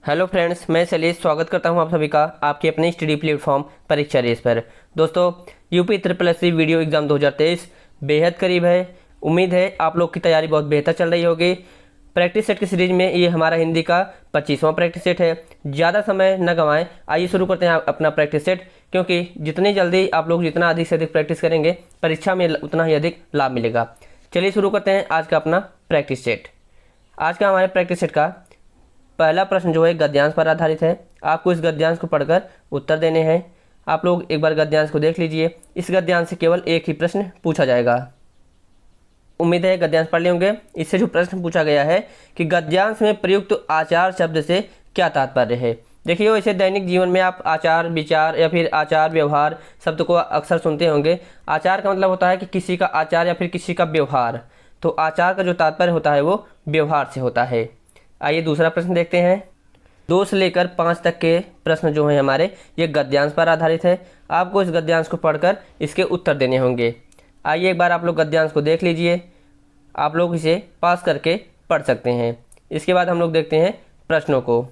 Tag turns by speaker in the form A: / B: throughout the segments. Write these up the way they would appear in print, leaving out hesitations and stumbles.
A: Hello friends, मैं शैलेश स्वागत करता हूं आप सभी का आपके अपने स्टडी प्लेटफॉर्म परीक्षा रेस पर। दोस्तों, UP triple SC video exam 2023 बेहद करीब है। उम्मीद है आप लोग की तैयारी बहुत बेहतर चल रही होगी। प्रैक्टिस सेट की सीरीज में ये हमारा हिंदी का 25वां प्रैक्टिस सेट है। ज़्यादा समय न गंवाएं, आइए शुरू करते हैं अपना प्रैक्टिस सेट, क्योंकि जितनी जल्दी आप लोग जितना अधिक से अधिक प्रैक्टिस करेंगे परीक्षा में उतना ही अधिक लाभ मिलेगा। चलिए शुरू करते हैं आज का अपना प्रैक्टिस सेट। आज का हमारे प्रैक्टिस सेट का पहला प्रश्न जो है गद्यांश पर आधारित है। आपको इस गद्यांश को पढ़कर उत्तर देने हैं। आप लोग एक बार गद्यांश को देख लीजिए। इस गद्यांश से केवल एक ही प्रश्न पूछा जाएगा। उम्मीद है गद्यांश पढ़ लिए होंगे। इससे जो प्रश्न पूछा गया है कि गद्यांश में प्रयुक्त आचार शब्द से क्या तात्पर्य है। देखिए, वैसे दैनिक जीवन में आप आचार विचार या फिर आचार व्यवहार शब्द को अक्सर सुनते होंगे। आचार का मतलब होता है कि किसी का आचार या फिर किसी का व्यवहार। तो आचार का जो तात्पर्य होता है वो व्यवहार से होता है। आइए दूसरा प्रश्न देखते हैं। 2 से लेकर 5 तक के प्रश्न जो हैं हमारे, ये गद्यांश पर आधारित है। आपको इस गद्यांश को पढ़कर इसके उत्तर देने होंगे। आइए एक बार आप लोग गद्यांश को देख लीजिए। आप लोग इसे पास करके पढ़ सकते हैं। इसके बाद हम लोग देखते हैं प्रश्नों को।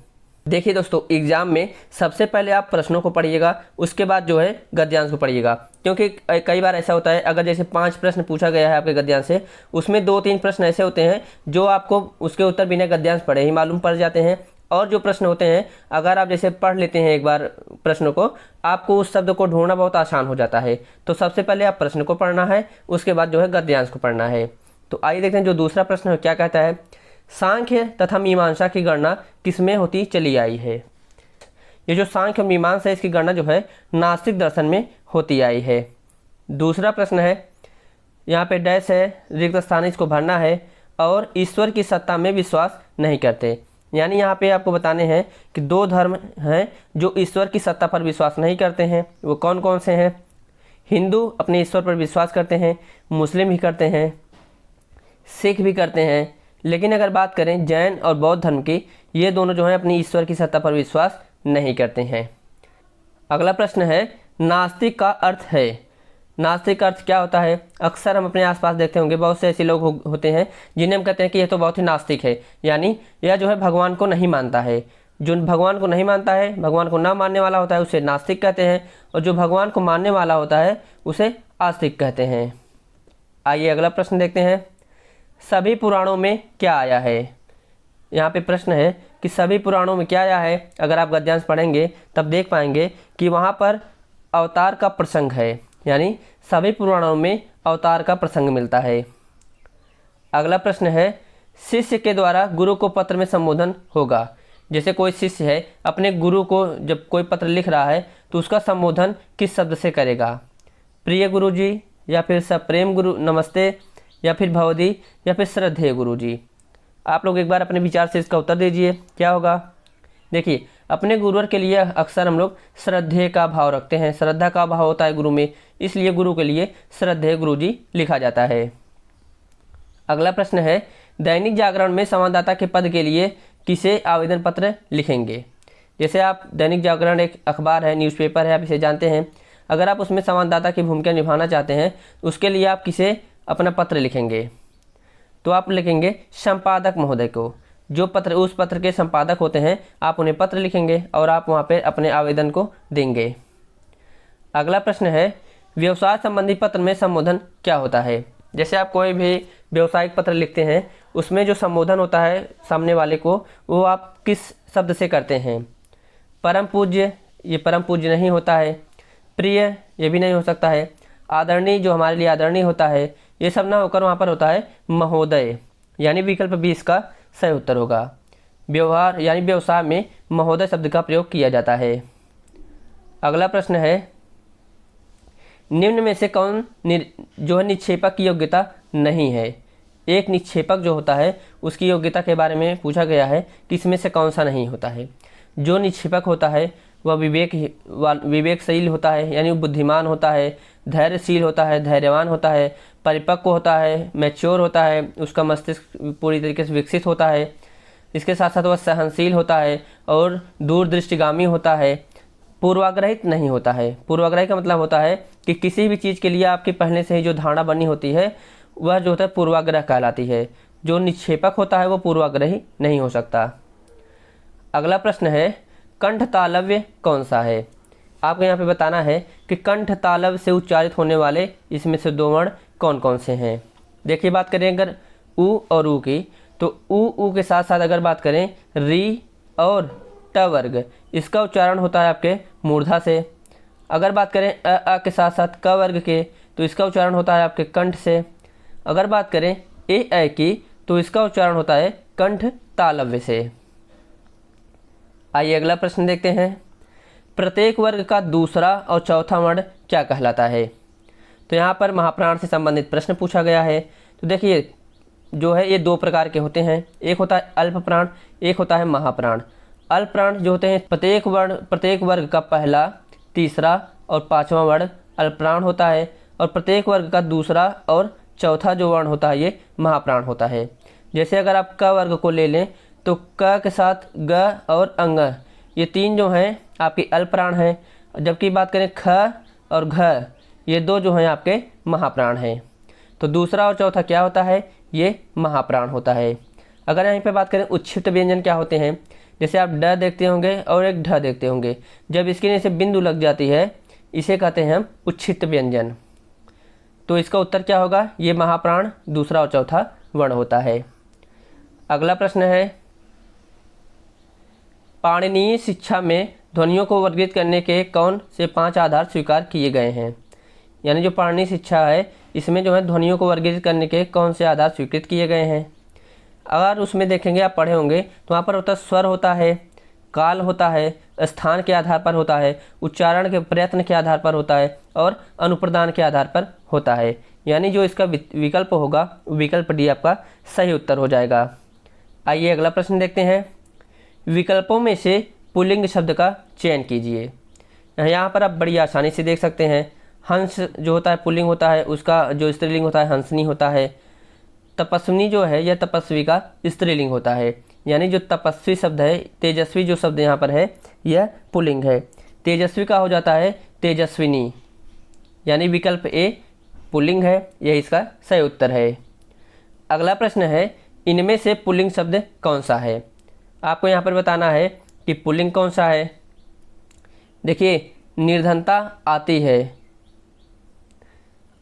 A: देखिए दोस्तों, एग्जाम में सबसे पहले आप प्रश्नों को पढ़िएगा, उसके बाद जो है गद्यांश को पढ़िएगा। क्योंकि कई बार ऐसा होता है, अगर जैसे 5 प्रश्न पूछा गया है आपके गद्यांश से, उसमें 2-3 प्रश्न ऐसे होते हैं जो आपको उसके उत्तर बिना गद्यांश पढ़े ही मालूम पड़ जाते हैं। और जो प्रश्न होते हैं, अगर आप जैसे पढ़ लेते हैं एक बार प्रश्नों को, आपको उस शब्द को ढूंढना बहुत आसान हो जाता है। तो सबसे पहले आप प्रश्न को पढ़ना है, उसके बाद जो है गद्यांश को पढ़ना है। तो आइए देखते हैं जो दूसरा प्रश्न है क्या कहता है। सांख्य तथा मीमांसा की गणना किसमें होती चली आई है। ये जो सांख्य मीमांसा है, इसकी गणना जो है नास्तिक दर्शन में होती आई है। दूसरा प्रश्न है, यहाँ पे डैश है, रिक्त स्थान इसको भरना है। और ईश्वर की सत्ता में विश्वास नहीं करते। यानी यहाँ पे आपको बताने हैं कि 2 धर्म हैं जो ईश्वर की सत्ता पर विश्वास नहीं करते हैं। वो कौन कौन से हैं। हिंदू अपने ईश्वर पर विश्वास करते हैं, मुस्लिम भी करते हैं, सिख भी करते हैं। लेकिन अगर बात करें जैन और बौद्ध धर्म की, ये दोनों जो हैं अपनी ईश्वर की सत्ता पर विश्वास नहीं करते हैं। अगला प्रश्न है, नास्तिक का अर्थ है। नास्तिक का अर्थ क्या होता है। अक्सर हम अपने आसपास देखते होंगे, बहुत से ऐसे लोग होते हैं जिन्हें हम कहते हैं कि यह तो बहुत ही नास्तिक है। यानी यह जो है भगवान को नहीं मानता है। जो भगवान को नहीं मानता है, भगवान को ना मानने वाला होता है, उसे नास्तिक कहते हैं। और जो भगवान को मानने वाला होता है उसे आस्तिक कहते हैं। आइए अगला प्रश्न देखते हैं। सभी पुराणों में क्या आया है। यहाँ पे प्रश्न है कि सभी पुराणों में क्या आया है। अगर आप गद्यांश पढ़ेंगे तब देख पाएंगे कि वहाँ पर अवतार का प्रसंग है। यानी सभी पुराणों में अवतार का प्रसंग मिलता है। अगला प्रश्न है, शिष्य के द्वारा गुरु को पत्र में संबोधन होगा। जैसे कोई शिष्य है अपने गुरु को जब कोई पत्र लिख रहा है तो उसका संबोधन किस शब्द से करेगा। प्रिय गुरु जी, या फिर सप्रेम गुरु नमस्ते, या फिर भवदी, या फिर श्रद्धेय गुरु जी। आप लोग एक बार अपने विचार से इसका उत्तर दीजिए, क्या होगा। देखिए, अपने गुरुवर के लिए अक्सर हम लोग श्रद्धेय का भाव रखते हैं। श्रद्धा का भाव होता है गुरु में, इसलिए गुरु के लिए श्रद्धेय गुरु जी लिखा जाता है। अगला प्रश्न है, दैनिक जागरण में संवाददाता के पद के लिए किसे आवेदन पत्र लिखेंगे। जैसे आप दैनिक जागरण एक अखबार है, न्यूज़पेपर है, आप इसे जानते हैं। अगर आप उसमें संवाददाता की भूमिका निभाना चाहते हैं, उसके लिए आप किसे अपना पत्र लिखेंगे। तो आप लिखेंगे संपादक महोदय को। जो पत्र उस पत्र के संपादक होते हैं, आप उन्हें पत्र लिखेंगे और आप वहाँ पे अपने आवेदन को देंगे। अगला प्रश्न है, व्यवसाय संबंधी पत्र में संबोधन क्या होता है। जैसे आप कोई भी व्यवसायिक पत्र लिखते हैं, उसमें जो संबोधन होता है सामने वाले को, वो आप किस शब्द से करते हैं। परम पूज्य, ये परम पूज्य नहीं होता है। प्रिय, ये भी नहीं हो सकता है। आदरणीय, जो हमारे लिए आदरणीय होता है, ये सब ना होकर वहाँ पर होता है महोदय। यानी विकल्प 20 का सही उत्तर होगा। व्यवहार यानी व्यवसाय में महोदय शब्द का प्रयोग किया जाता है। अगला प्रश्न है, निम्न में से कौन जो है निक्षेपक की योग्यता नहीं है। एक निक्षेपक जो होता है उसकी योग्यता के बारे में पूछा गया है कि इसमें से कौन सा नहीं होता है। जो निक्षेपक होता है वह विवेकशील होता है, यानी बुद्धिमान होता है, धैर्यशील होता है, धैर्यवान होता है, परिपक्व होता है, मैच्योर होता है, उसका मस्तिष्क पूरी तरीके से विकसित होता है। इसके साथ साथ वह सहनशील होता है और दूरदृष्टिगामी होता है। पूर्वाग्रहित नहीं होता है। पूर्वाग्रही का मतलब होता है कि किसी भी चीज़ के लिए आपकी पहले से ही जो धारणा बनी होती है वह जो होता है पूर्वाग्रह कहलाती है। जो निक्षेपक होता है वो पूर्वाग्रही नहीं हो सकता। अगला प्रश्न है कंठ तालव्य कौन सा है। आपको यहाँ पे बताना है कि कंठ तालव्य से उच्चारित होने वाले इसमें से दो वर्ण कौन कौन से हैं। देखिए बात करें अगर उ और ऊ की, तो उ के साथ साथ अगर बात करें री और ट वर्ग, इसका उच्चारण होता है आपके मूर्धा से। अगर बात करें अ के साथ साथ क वर्ग के, तो इसका उच्चारण होता है आपके कंठ से। अगर बात करें ए की, तो इसका उच्चारण होता है कंठ तालव्य से। आइए अगला प्रश्न देखते हैं। प्रत्येक वर्ग का दूसरा और चौथा वर्ण क्या कहलाता है। तो यहाँ पर महाप्राण से संबंधित प्रश्न पूछा गया है। तो देखिए जो है ये दो प्रकार के होते हैं, एक होता है अल्प प्राण, एक होता है महाप्राण। अल्प प्राण जो होते हैं प्रत्येक वर्ग का पहला, तीसरा और पांचवा वर्ण अल्प प्राण होता है, और प्रत्येक वर्ग का दूसरा और चौथा जो वर्ण होता है ये महाप्राण होता है। जैसे अगर आप क वर्ग को ले लें, तो क के साथ ग और अंग, ये तीन जो हैं आपके अल्प प्राण हैं, जबकि बात करें ख और घ, ये दो जो हैं आपके महाप्राण हैं। तो दूसरा और चौथा क्या होता है, ये महाप्राण होता है। अगर यहीं पे बात करें उच्छिष्ट व्यंजन क्या होते हैं, जैसे आप ड देखते होंगे और एक ढ देखते होंगे, जब इसके नीचे बिंदु लग जाती है इसे कहते हैं हम उच्छिष्ट व्यंजन। तो इसका उत्तर क्या होगा, ये महाप्राण दूसरा और चौथा वर्ण होता है। अगला प्रश्न है पाणिनीय शिक्षा में ध्वनियों को वर्गीकृत करने के कौन से 5 आधार स्वीकार किए गए हैं। यानी जो पाणिनीय शिक्षा है इसमें जो है ध्वनियों को वर्गीकृत करने के कौन से आधार स्वीकृत किए गए हैं। अगर उसमें देखेंगे आप पढ़े होंगे तो वहाँ पर होता है स्वर होता है, काल होता है, स्थान के आधार पर होता है, उच्चारण के प्रयत्न के आधार पर होता है और अनुप्रदान के आधार पर होता है। यानी जो इसका विकल्प होगा विकल्प डी आपका सही उत्तर हो जाएगा। आइए अगला प्रश्न देखते हैं। विकल्पों में से पुल्लिंग शब्द का चयन कीजिए। यहाँ पर आप बड़ी आसानी से देख सकते हैं, हंस जो होता है पुल्लिंग होता है, उसका जो स्त्रीलिंग होता है हंसनी होता है। तपस्विनी जो है यह तपस्वी का स्त्रीलिंग होता है, यानी जो तपस्वी शब्द है, तेजस्वी जो शब्द यहाँ पर है यह पुल्लिंग है। तेजस्वी का हो जाता है तेजस्विनी, यानी विकल्प ए पुल्लिंग है, यह इसका सही उत्तर है। अगला प्रश्न है इनमें से पुल्लिंग शब्द कौन सा है। आपको यहाँ पर बताना है कि पुल्लिंग कौन सा है। देखिए निर्धनता आती है,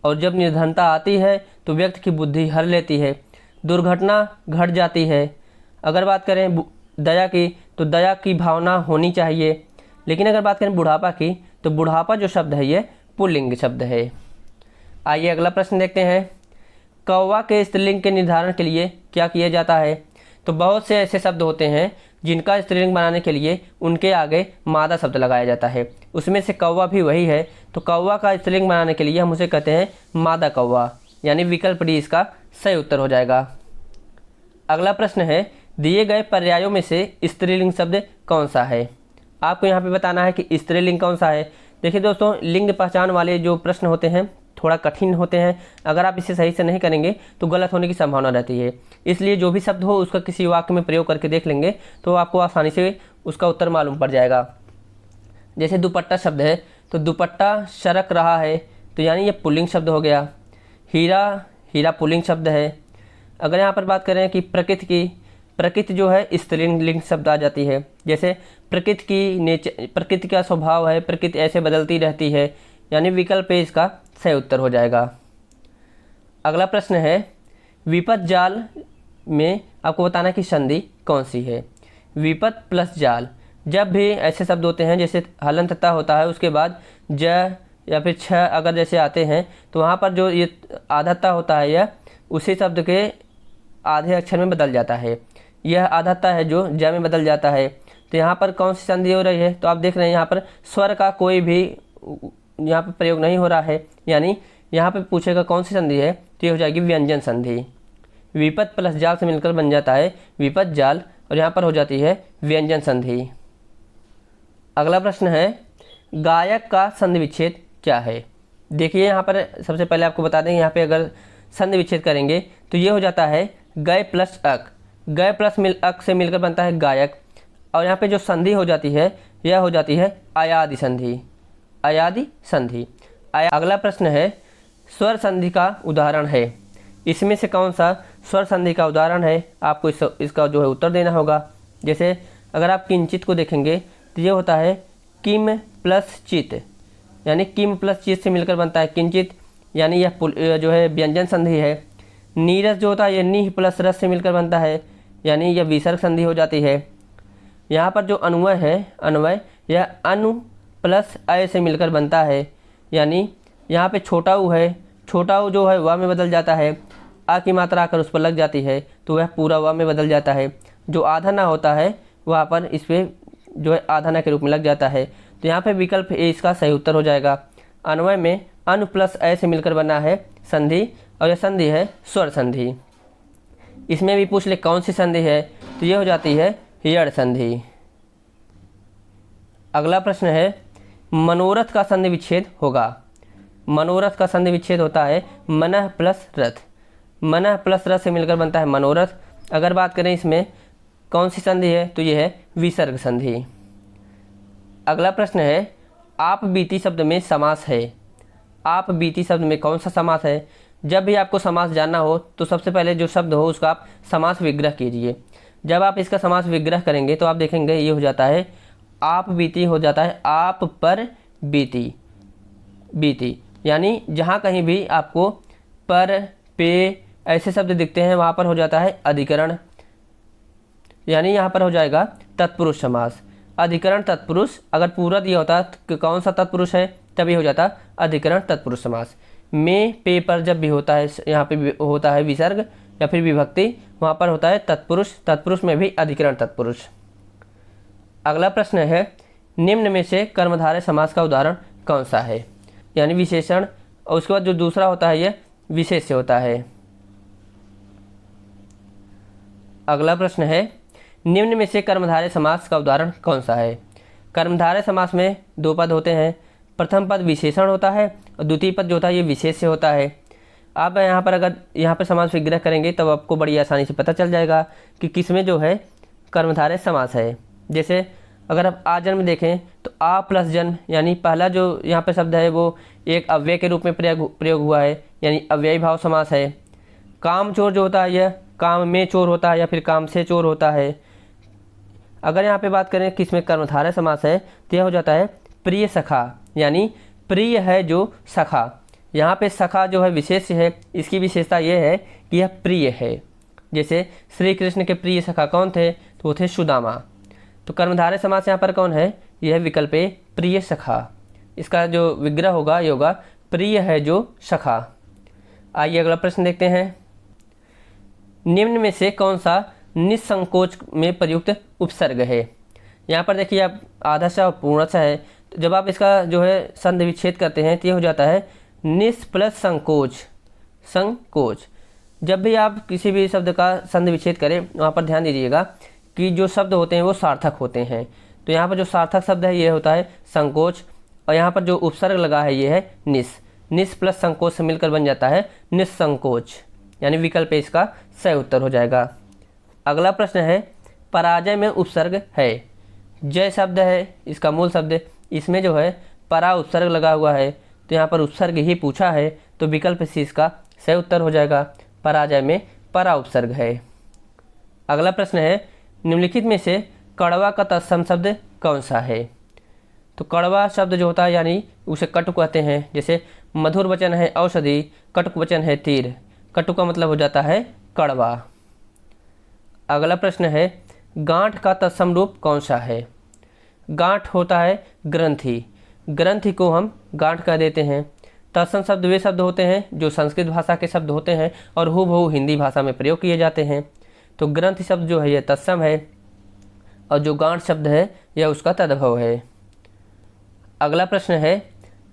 A: और जब निर्धनता आती है तो व्यक्ति की बुद्धि हर लेती है, दुर्घटना घट जाती है। अगर बात करें दया की, तो दया की भावना होनी चाहिए। लेकिन अगर बात करें बुढ़ापा की, तो बुढ़ापा जो शब्द है ये पुल्लिंग शब्द है। आइए अगला प्रश्न देखते हैं। कौवा के स्त्रीलिंग के निर्धारण के लिए क्या किया जाता है। तो बहुत से ऐसे शब्द होते हैं जिनका स्त्रीलिंग बनाने के लिए उनके आगे मादा शब्द लगाया जाता है, उसमें से कौवा भी वही है। तो कौवा का स्त्रीलिंग बनाने के लिए हम उसे कहते हैं मादा कौवा, यानी विकल्प डी इसका सही उत्तर हो जाएगा। अगला प्रश्न है दिए गए पर्यायों में से स्त्रीलिंग शब्द कौन सा है। आपको यहाँ पे बताना है कि स्त्रीलिंग कौन सा है। देखिए दोस्तों, लिंग पहचान वाले जो प्रश्न होते हैं थोड़ा कठिन होते हैं, अगर आप इसे सही से नहीं करेंगे तो गलत होने की संभावना रहती है। इसलिए जो भी शब्द हो उसका किसी वाक्य में प्रयोग करके देख लेंगे तो आपको आसानी से उसका उत्तर मालूम पड़ जाएगा। जैसे दुपट्टा शब्द है, तो दुपट्टा सरक रहा है, तो यानी ये पुल्लिंग शब्द हो गया। हीरा पुल्लिंग शब्द है। अगर यहाँ पर बात करें कि प्रकृति की, प्रकृति जो है स्त्रीलिंग शब्द आ जाती है। जैसे प्रकृति का स्वभाव है, प्रकृति ऐसे बदलती रहती है, यानी विकल्प ए इसका सही उत्तर हो जाएगा। अगला प्रश्न है विपद जाल में आपको बताना कि संधि कौन सी है। विपद प्लस जाल, जब भी ऐसे शब्द होते हैं जैसे हलंतता होता है उसके बाद ज या फिर छ अगर जैसे आते हैं, तो वहाँ पर जो ये आधाता होता है यह उसी शब्द के आधे अक्षर में बदल जाता है। यह आधाता है जो ज में बदल जाता है। तो यहाँ पर कौन सी संधि हो रही है, तो आप देख रहे हैं यहाँ पर स्वर का कोई भी यहाँ पर प्रयोग नहीं हो रहा है, यानी यहाँ पे पूछेगा कौन सी संधि है, तो ये हो जाएगी व्यंजन संधि। विपद प्लस जाल से मिलकर बन जाता है विपद जाल, और यहाँ पर हो जाती है व्यंजन संधि। अगला प्रश्न है गायक का संधि विच्छेद क्या है। देखिए यहाँ पर सबसे पहले आपको बता दें, यहाँ पे अगर संधि विच्छेद करेंगे तो ये हो जाता है गय प्लस अक, गय प्लस अक से मिलकर बनता है गायक, और यहाँ पे जो संधि हो जाती है यह हो जाती है अयादि संधि, अयादि संधि। अगला प्रश्न है स्वर संधि का उदाहरण है। इसमें से कौन सा स्वर संधि का उदाहरण है, आपको इसका जो है उत्तर देना होगा। जैसे अगर आप किंचित को देखेंगे तो ये होता है किम प्लस चित, यानी किम प्लस चित से मिलकर बनता है किंचित, यानी यह जो है व्यंजन संधि है। नीरस जो होता है ये नी प्लस रस से मिलकर बनता है, यानी यह विसर्ग संधि हो जाती है। यहाँ पर जो अन्वय है, अन्वय यह अनु प्लस अय से मिलकर बनता है, यानी यहाँ पे छोटा उ है, छोटा उ जो है व में बदल जाता है, आ की मात्रा आकर उस पर लग जाती है तो वह पूरा व में बदल जाता है। जो आधा ना होता है वहाँ पर इस पर जो है आधा ना के रूप में लग जाता है। तो यहाँ पे विकल्प ए इसका सही उत्तर हो जाएगा। अन्वय में अनु प्लस अय से मिलकर बना है संधि, और यह संधि है स्वर संधि। इसमें भी पूछ ले कौन सी संधि है, तो ये हो जाती है यड़ संधि। अगला प्रश्न है मनोरथ का संधि विच्छेद होगा। मनोरथ का संधि विच्छेद होता है मनः प्लस रथ, मनः प्लस रथ से मिलकर बनता है मनोरथ। अगर बात करें इसमें कौन सी संधि है, तो ये है विसर्ग संधि। अगला प्रश्न है आप बीती शब्द में समास है। आप बीती शब्द में कौन सा समास है। जब भी आपको समास जानना हो तो सबसे पहले जो शब्द हो उसका आप समास विग्रह कीजिए। जब आप इसका समास विग्रह करेंगे तो आप देखेंगे ये हो जाता है आप बीती, हो जाता है आप पर बीती, बीती, यानी जहाँ कहीं भी आपको पर पे ऐसे शब्द दिखते हैं वहाँ पर हो जाता है अधिकरण, यानी यहाँ पर हो जाएगा तत्पुरुष समास। अधिकरण तत्पुरुष अगर पूरा दिया होता कि कौन सा तत्पुरुष है तभी हो जाता अधिकरण तत्पुरुष समास। में पे पर जब भी होता है, यहाँ पे भी होता है विसर्ग या फिर विभक्ति, वहाँ पर होता है तत्पुरुष, तत्पुरुष में भी अधिकरण तत्पुरुष। अगला प्रश्न है निम्न में से कर्मधारय समास का उदाहरण कौन सा है, यानी विशेषण, और उसके बाद जो दूसरा होता है यह विशेष्य होता है। अगला प्रश्न है निम्न में से कर्मधारय समास का उदाहरण कौन सा है। कर्मधारय समास में दो पद होते हैं, प्रथम पद विशेषण होता है और द्वितीय पद जो होता है ये विशेष्य होता है। आप यहाँ पर अगर यहाँ पर समास विग्रह करेंगे तब आपको बड़ी आसानी से पता चल जाएगा कि किसमें जो है कर्मधारय समास है। जैसे अगर आप आ जन्म देखें तो आ प्लस जन्म, यानी पहला जो यहाँ पर शब्द है वो एक अव्यय के रूप में प्रयोग हुआ है, यानी अव्ययी भाव समास है। काम चोर जो होता है यह काम में चोर होता है या फिर काम से चोर होता है। अगर यहाँ पे बात करें किसमें कर्मधारय समास है तो यह हो जाता है प्रिय सखा, यानी प्रिय है जो सखा। यहाँ पे सखा जो है विशेष है, इसकी विशेषता यह है कि यह प्रिय है। जैसे श्री कृष्ण के प्रिय सखा कौन थे, तो वो थे सुदामा। तो कर्मधारय समास यहाँ पर कौन है, यह विकल्प है प्रिय सखा। इसका जो विग्रह होगा ये होगा प्रिय है जो सखा। आइए अगला प्रश्न देखते हैं। निम्न में से कौन सा निसंकोच में प्रयुक्त उपसर्ग है। यहाँ पर देखिए आप आधा सा पूर्ण सा है, तो जब आप इसका जो है संधि विच्छेद करते हैं तो ये हो जाता है निस प्लस संकोच, संकोच। जब भी आप किसी भी शब्द का संधि विच्छेद करें वहाँ पर ध्यान दीजिएगा कि जो शब्द होते हैं वो सार्थक होते हैं। तो यहाँ पर जो सार्थक शब्द है ये होता है संकोच, और यहाँ पर जो उपसर्ग लगा है ये है निस, निस प्लस संकोच से मिलकर बन जाता है निस्संकोच, यानी विकल्प इसका सही उत्तर हो जाएगा। अगला प्रश्न है पराजय में उपसर्ग है। जय शब्द है इसका मूल शब्द, इसमें जो है परा उपसर्ग लगा हुआ है, तो यहाँ पर उपसर्ग ही पूछा है तो विकल्प सी इसका सही उत्तर हो जाएगा। पराजय में परा उपसर्ग है। अगला प्रश्न है निम्नलिखित में से कड़वा का तत्सम शब्द कौन सा है। तो कड़वा शब्द जो होता है यानी उसे कटु कहते हैं। जैसे मधुर वचन है औषधि, कटुक वचन है तीर, कटु का मतलब हो जाता है कड़वा। अगला प्रश्न है गांठ का तत्सम रूप कौन सा है। गांठ होता है ग्रंथि, ग्रंथि को हम गांठ कह देते हैं। तत्सम शब्द वे शब्द होते हैं जो संस्कृत भाषा के शब्द होते हैं और हूबहू हिंदी भाषा में प्रयोग किए जाते हैं। तो ग्रंथि शब्द जो है यह तत्सम है और जो गांठ शब्द है यह उसका तद्भव है। अगला प्रश्न है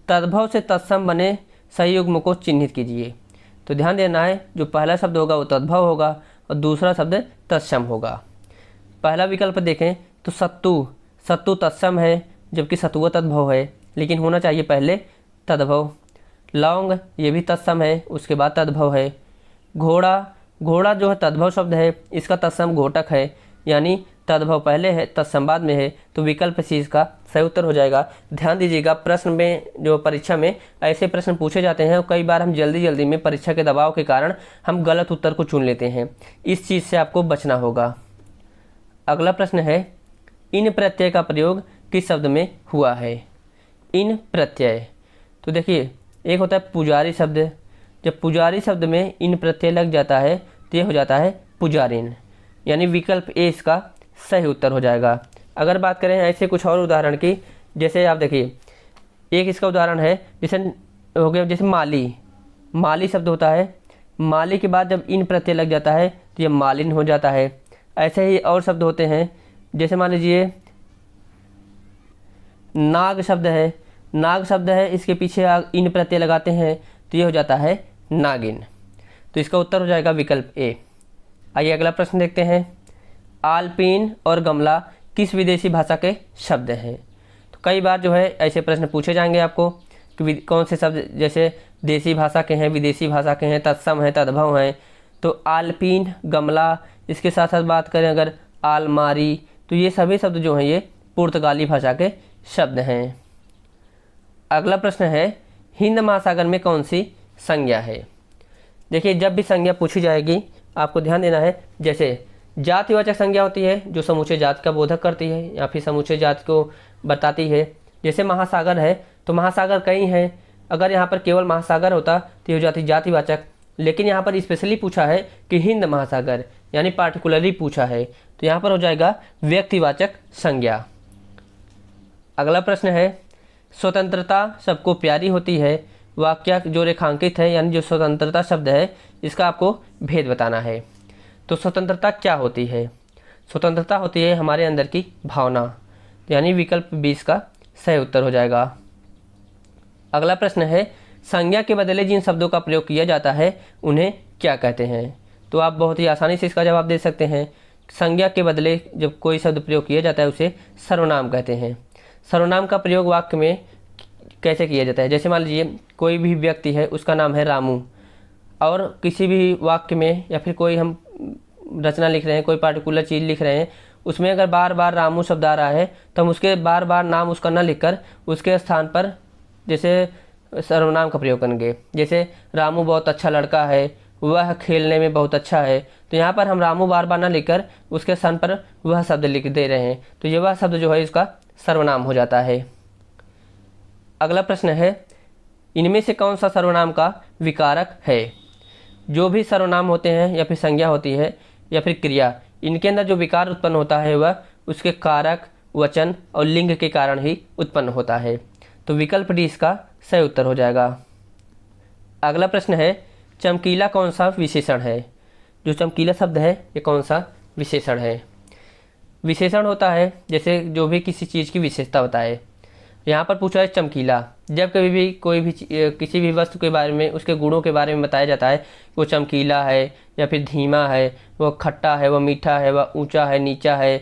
A: तद्भव से तत्सम बने सही युग्म को चिन्हित कीजिए। तो ध्यान देना है जो पहला शब्द होगा वो तद्भव होगा और दूसरा शब्द तत्सम होगा। पहला विकल्प देखें तो सत्तू, सत्तू तत्सम है जबकि सत्तुआ तद्भव है, लेकिन होना चाहिए पहले तद्भव। लौंग ये भी तत्सम है, उसके बाद तद्भव है। घोड़ा, घोड़ा जो है तद्भव शब्द है, इसका तत्सम घोटक है, यानी तद्भव पहले है तत्सम बाद में है, तो विकल्प सी इसका सही उत्तर हो जाएगा। ध्यान दीजिएगा प्रश्न में जो परीक्षा में ऐसे प्रश्न पूछे जाते हैं और कई बार हम जल्दी में परीक्षा के दबाव के कारण हम गलत उत्तर को चुन लेते हैं, इस चीज़ से आपको बचना होगा। अगला प्रश्न है इन प्रत्यय का प्रयोग किस शब्द में हुआ है? इन प्रत्यय, तो देखिए एक होता है पुजारी शब्द, जब पुजारी शब्द में इन प्रत्यय लग जाता है तो ये हो जाता है पुजारिन, यानी विकल्प ए इसका सही उत्तर हो जाएगा। अगर बात करें ऐसे कुछ और उदाहरण की, जैसे आप देखिए एक इसका उदाहरण है, जैसे हो गया जैसे माली, माली शब्द होता है, माली के बाद जब इन प्रत्यय लग जाता है तो ये मालिन हो जाता है। ऐसे ही और शब्द होते हैं, जैसे मान लीजिए नाग शब्द है, नाग शब्द है, इसके पीछे इन प्रत्यय लगाते हैं तो ये हो जाता है नागिन। तो इसका उत्तर हो जाएगा विकल्प ए। आइए अगला प्रश्न देखते हैं। आलपीन और गमला किस विदेशी भाषा के शब्द हैं? तो कई बार जो है ऐसे प्रश्न पूछे जाएंगे आपको कि कौन से शब्द जैसे देसी भाषा के हैं, विदेशी भाषा के हैं, तत्सम हैं, तद्भव हैं। तो आलपीन, गमला, इसके साथ साथ बात करें अगर आलमारी, तो ये सभी शब्द जो हैं ये पुर्तगाली भाषा के शब्द हैं। अगला प्रश्न है, हिंद महासागर में कौन सी संज्ञा है? देखिए जब भी संज्ञा पूछी जाएगी आपको ध्यान देना है, जैसे जातिवाचक संज्ञा होती है जो समूचे जाति का बोधक करती है या फिर समूचे जाति को बताती है। जैसे महासागर है तो महासागर कई हैं, अगर यहाँ पर केवल महासागर होता तो ये हो जाती जातिवाचक, लेकिन यहाँ पर स्पेशली पूछा है कि हिंद महासागर यानी पार्टिकुलरली पूछा है, तो यहाँ पर हो जाएगा व्यक्तिवाचक संज्ञा। अगला प्रश्न है, स्वतंत्रता सबको प्यारी होती है, वाक्य जो रेखांकित है यानी जो स्वतंत्रता शब्द है इसका आपको भेद बताना है। तो स्वतंत्रता क्या होती है? स्वतंत्रता होती है हमारे अंदर की भावना, यानी विकल्प 20 का सही उत्तर हो जाएगा। अगला प्रश्न है, संज्ञा के बदले जिन शब्दों का प्रयोग किया जाता है उन्हें क्या कहते हैं? तो आप बहुत ही आसानी से इसका जवाब दे सकते हैं। संज्ञा के बदले जब कोई शब्द प्रयोग किया जाता है उसे सर्वनाम कहते हैं। सर्वनाम का प्रयोग वाक्य में कैसे किया जाता है? जैसे मान लीजिए कोई भी व्यक्ति है उसका नाम है रामू, और किसी भी वाक्य में या फिर कोई हम रचना लिख रहे हैं, कोई पार्टिकुलर चीज़ लिख रहे हैं, उसमें अगर बार बार रामू शब्द आ रहा है तो हम उसके बार बार नाम उसका न लिखकर उसके स्थान पर जैसे सर्वनाम का प्रयोग करेंगे। जैसे रामू बहुत अच्छा लड़का है, वह खेलने में बहुत अच्छा है, तो यहाँ पर हम रामू बार बार न लिखकर उसके स्थान पर वह शब्द लिख दे रहे हैं, तो ये वह शब्द जो है इसका सर्वनाम हो जाता है। अगला प्रश्न है, इनमें से कौन सा सर्वनाम का विकारक है? जो भी सर्वनाम होते हैं या फिर संज्ञा होती है या फिर क्रिया, इनके अंदर जो विकार उत्पन्न होता है वह उसके कारक, वचन और लिंग के कारण ही उत्पन्न होता है। तो विकल्प डी इसका सही उत्तर हो जाएगा। अगला प्रश्न है, चमकीला कौन सा विशेषण है? जो चमकीला शब्द है ये कौन सा विशेषण है? विशेषण होता है जैसे जो भी किसी चीज़ की विशेषता बताए। यहाँ पर पूछा है चमकीला, जब कभी भी कोई भी किसी भी वस्तु के बारे में उसके गुणों के बारे में बताया जाता है, वो चमकीला है या फिर धीमा है, वह खट्टा है, वह मीठा है, वह ऊंचा है, नीचा है,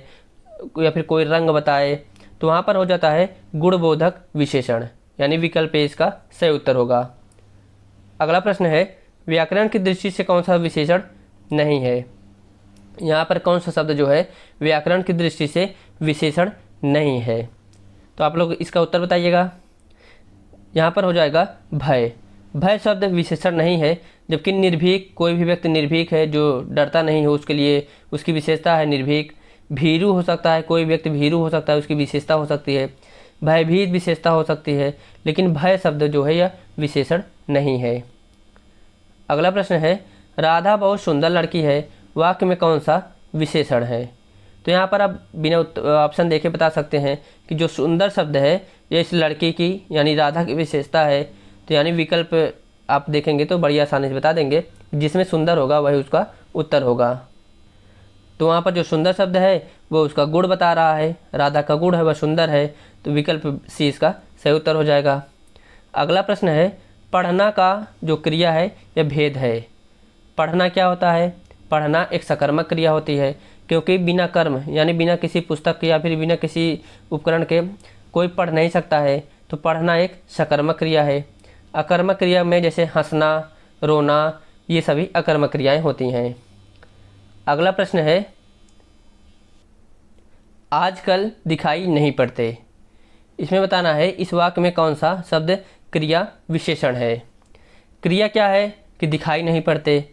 A: या फिर कोई रंग बताए, तो वहाँ पर हो जाता है गुणबोधक विशेषण, यानी विकल्प ए इसका सही उत्तर होगा। अगला प्रश्न है, व्याकरण की दृष्टि से कौन सा विशेषण नहीं है? यहाँ पर कौन सा शब्द जो है व्याकरण की दृष्टि से विशेषण नहीं है? तो आप लोग इसका उत्तर बताइएगा। यहाँ पर हो जाएगा भय। भय शब्द विशेषण नहीं है, जबकि निर्भीक, कोई भी व्यक्ति निर्भीक है जो डरता नहीं हो, उसके लिए उसकी विशेषता है निर्भीक। भीरू हो सकता है, कोई व्यक्ति भीरू हो सकता है, उसकी विशेषता हो सकती है। भयभीत विशेषता हो सकती है, लेकिन भय शब्द जो है यह विशेषण नहीं है। अगला प्रश्न है, राधा बहुत सुंदर लड़की है, वाक्य में कौन सा विशेषण है? तो यहाँ पर आप बिना ऑप्शन देखे बता सकते हैं कि जो सुंदर शब्द है ये इस लड़की की यानी राधा की विशेषता है। तो यानी विकल्प आप देखेंगे तो बड़ी आसानी से बता देंगे, जिसमें सुंदर होगा वही उसका उत्तर होगा। तो वहाँ पर जो सुंदर शब्द है वो उसका गुण बता रहा है, राधा का गुण है वह सुंदर है, तो विकल्प सी इसका सही उत्तर हो जाएगा। अगला प्रश्न है, पढ़ना का जो क्रिया है यह भेद है। पढ़ना क्या होता है? पढ़ना एक सकर्मक क्रिया होती है, क्योंकि बिना कर्म यानी बिना किसी पुस्तक के या फिर बिना किसी उपकरण के कोई पढ़ नहीं सकता है, तो पढ़ना एक सकर्मक क्रिया है। अकर्मक क्रिया में जैसे हंसना, रोना, ये सभी अकर्मक क्रियाएं होती हैं। अगला प्रश्न है, आजकल दिखाई नहीं पड़ते। इसमें बताना है इस वाक्य में कौन सा शब्द क्रिया विशेषण है। क्रिया क्या है कि दिखाई नहीं पड़ते,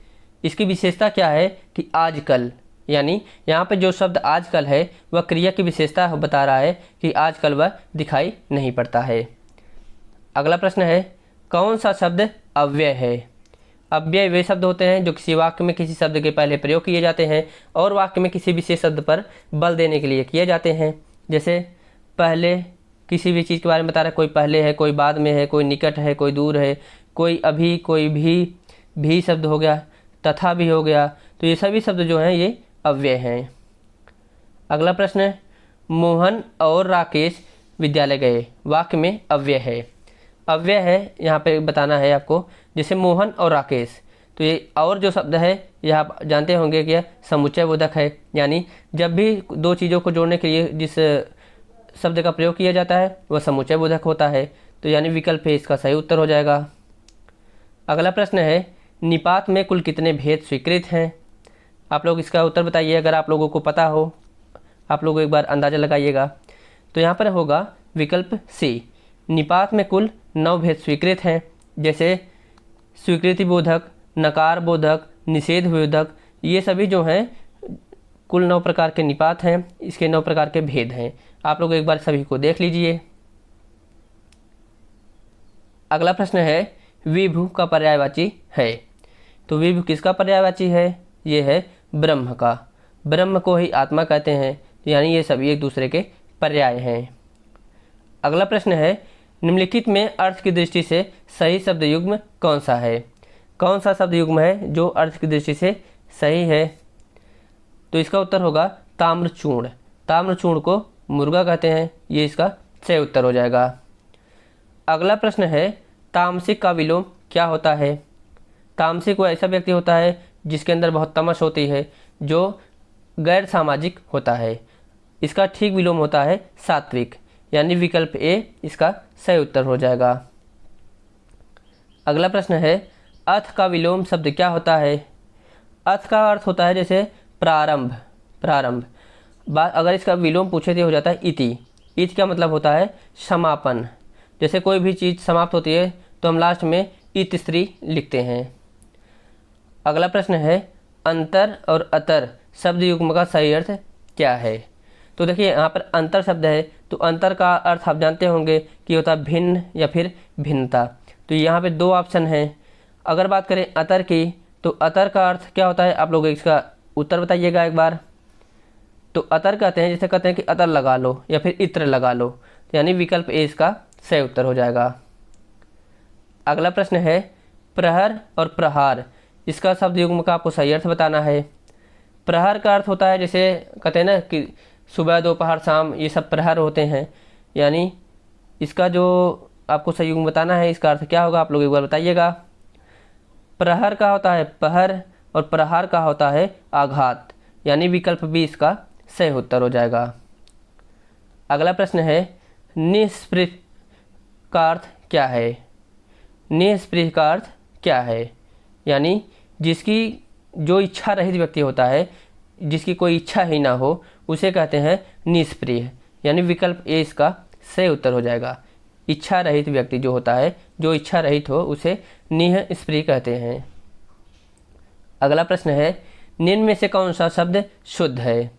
A: इसकी विशेषता क्या है कि आजकल यानी यहाँ पे जो शब्द आजकल है वह क्रिया की विशेषता बता रहा है कि आजकल वह दिखाई नहीं पड़ता है। अगला प्रश्न है, कौन सा शब्द अव्यय है? अव्यय वे शब्द होते हैं जो किसी वाक्य में किसी शब्द के पहले प्रयोग किए जाते हैं और वाक्य में किसी विशेष शब्द पर बल देने के लिए किए जाते हैं। जैसे पहले किसी भी चीज़ के बारे में बता रहा है, कोई पहले है, कोई बाद में है, कोई निकट है, कोई दूर है, कोई अभी, कोई भी शब्द हो गया, तथा भी हो गया। तो ये सभी शब्द जो हैं ये अव्यय हैं। अगला प्रश्न है, मोहन और राकेश विद्यालय गए, वाक्य में अव्यय है। अव्यय है यहाँ पे बताना है आपको, जैसे मोहन और राकेश। तो ये और जो शब्द है यह आप जानते होंगे कि यह समुच्चय बोधक है, यानी जब भी दो चीज़ों को जोड़ने के लिए जिस शब्द का प्रयोग किया जाता है वह समुच्चय बोधक होता है। तो यानी विकल्प है इसका सही उत्तर हो जाएगा। अगला प्रश्न है, निपात में कुल कितने भेद स्वीकृत हैं? आप लोग इसका उत्तर बताइए। अगर आप लोगों को पता हो आप लोग एक बार अंदाज़ा लगाइएगा। तो यहाँ पर होगा विकल्प सी, निपात में कुल 9 भेद स्वीकृत हैं। जैसे स्वीकृति बोधक, नकार बोधक, निषेध बोधक, ये सभी जो हैं कुल 9 प्रकार के निपात हैं, इसके 9 प्रकार के भेद हैं। आप लोग एक बार सभी को देख लीजिए। अगला प्रश्न है, विभु का पर्यायवाची है। तो विभु किसका पर्यायवाची है? ये है ब्रह्म का। ब्रह्म को ही आत्मा कहते हैं, यानी ये सभी एक दूसरे के पर्याय हैं। अगला प्रश्न है, निम्नलिखित में अर्थ की दृष्टि से सही शब्द युग्म कौन सा है? कौन सा शब्द युग्म है जो अर्थ की दृष्टि से सही है? तो इसका उत्तर होगा ताम्रचूर्ण। ताम्रचूर्ण को मुर्गा कहते हैं, ये इसका सही उत्तर हो जाएगा। अगला प्रश्न है, तामसिक का विलोम क्या होता है? तामसिक वो ऐसा व्यक्ति होता है जिसके अंदर बहुत तमस होती है, जो गैर सामाजिक होता है। इसका ठीक विलोम होता है सात्विक, यानी विकल्प ए इसका सही उत्तर हो जाएगा। अगला प्रश्न है, अथ का विलोम शब्द क्या होता है? अथ का अर्थ होता है जैसे प्रारंभ। अगर इसका विलोम पूछे तो हो जाता है इति। इति का मतलब होता है समापन। जैसे कोई भी चीज़ समाप्त होती है तो हम लास्ट में इत स्त्री लिखते हैं। अगला प्रश्न है, अंतर और अतर शब्द युग्म का सही अर्थ क्या है? तो देखिए यहाँ पर अंतर शब्द है, तो अंतर का अर्थ आप जानते होंगे कि होता है भिन्न या फिर भिन्नता। तो यहाँ पे 2 ऑप्शन हैं। अगर बात करें अतर की, तो अतर का अर्थ क्या होता है? आप लोग इसका उत्तर बताइएगा एक बार। तो अतर कहते हैं, जैसे कहते हैं कि अतर लगा लो या फिर इत्र लगा लो, यानी विकल्प ए इसका सही उत्तर हो जाएगा। अगला प्रश्न है, प्रहर और प्रहार, इसका शब्द युग्म का आपको सही अर्थ बताना है। प्रहर का अर्थ होता है जैसे कहते हैं ना कि सुबह दोपहर शाम, ये सब प्रहर होते हैं, यानी इसका जो आपको सही युग्म बताना है इसका अर्थ क्या होगा? आप लोग एक बार बताइएगा। प्रहर का होता है पहर और प्रहार का होता है आघात, यानी विकल्प बी इसका सही उत्तर हो जाएगा। अगला प्रश्न है, निस्पृह का अर्थ क्या है? निस्पृह का अर्थ क्या है? यानी जिसकी जो इच्छा रहित व्यक्ति होता है, जिसकी कोई इच्छा ही ना हो, उसे कहते हैं निष्प्रिय, यानी विकल्प ए इसका सही उत्तर हो जाएगा। इच्छा रहित व्यक्ति जो होता है, जो इच्छा रहित हो, उसे निःस्पृह कहते हैं। अगला प्रश्न है, निम्न में से कौन सा शब्द शुद्ध है?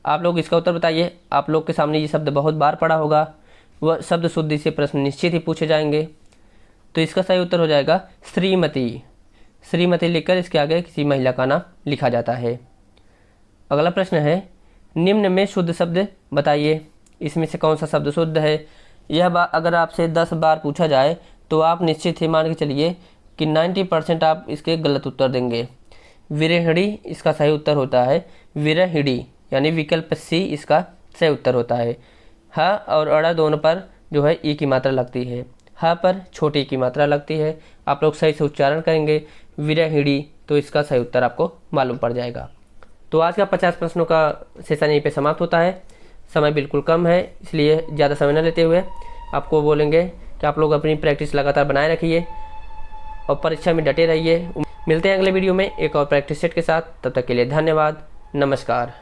A: आप लोग इसका उत्तर बताइए। आप लोग के सामने ये शब्द बहुत बार पढ़ा होगा, वह शब्द शुद्धि से प्रश्न निश्चित ही पूछे जाएंगे। तो इसका सही उत्तर हो जाएगा श्रीमती। श्रीमती लिखकर इसके आगे किसी महिला का नाम लिखा जाता है। अगला प्रश्न है, निम्न में शुद्ध शब्द बताइए, इसमें से कौन सा शब्द शुद्ध है? यह बात अगर आपसे 10 बार पूछा जाए तो आप निश्चित ही मान के चलिए कि 90% आप इसके गलत उत्तर देंगे। विरहिणी इसका सही उत्तर होता है विरहिणी, यानी विकल्प सी इसका सही उत्तर होता है। ह और अड़ा दोनों पर जो है ई की मात्रा लगती है, ह पर छोटी की मात्रा लगती है। आप लोग सही से उच्चारण करेंगे विरहिणी, तो इसका सही उत्तर आपको मालूम पड़ जाएगा। तो आज का 50 प्रश्नों का सेशन यहीं पे समाप्त होता है। समय बिल्कुल कम है, इसलिए ज़्यादा समय न लेते हुए आपको बोलेंगे कि आप लोग अपनी प्रैक्टिस लगातार बनाए रखिए और परीक्षा में डटे रहिए। मिलते हैं अगले वीडियो में एक और प्रैक्टिस सेट के साथ। तब तक के लिए धन्यवाद। नमस्कार।